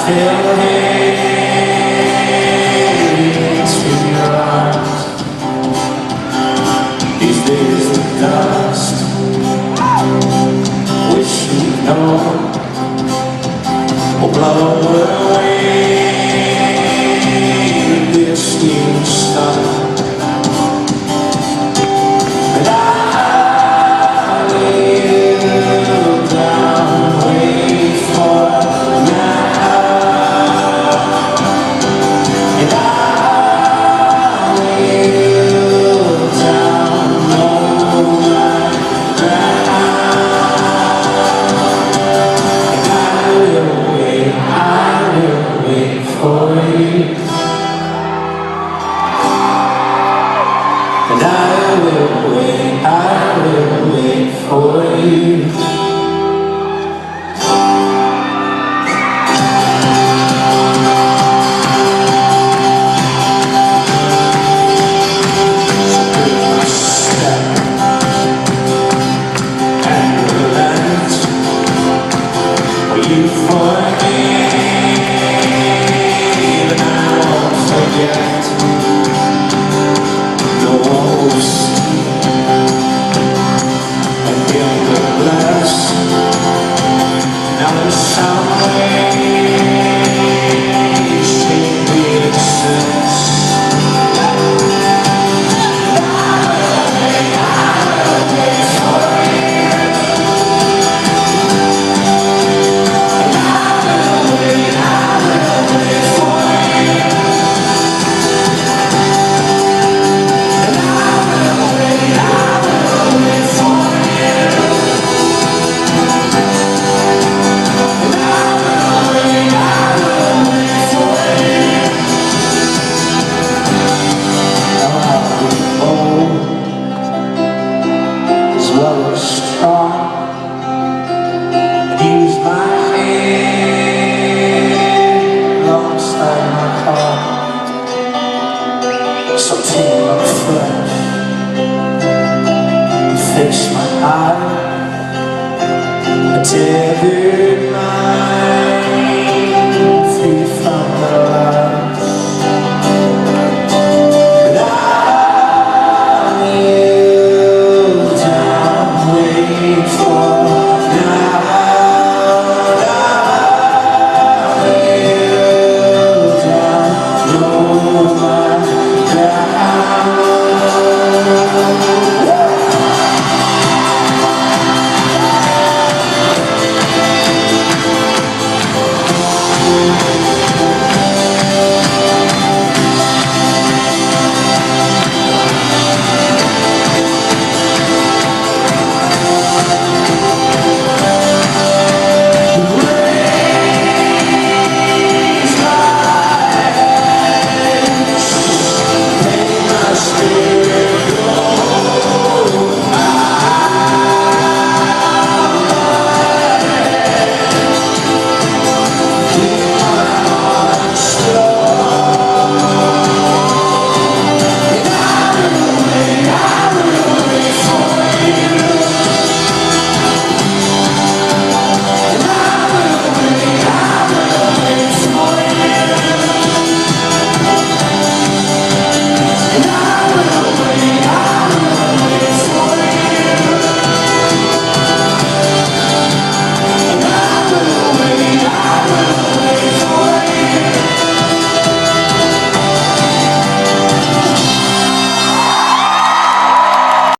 feel hands in your arms. These days the dust, wish you'd know, will blow away this new stuff. And I will down, wait for now. And I will down, hold my ground. And I will wait for you. And I will wait for you. So take a step and relent. Will you forgive and I won't forget. The walls and build the glass. Now there's some ways take me excess. Strong and use my hand alongside my heart. So take my flesh and fix my eye, and tethered my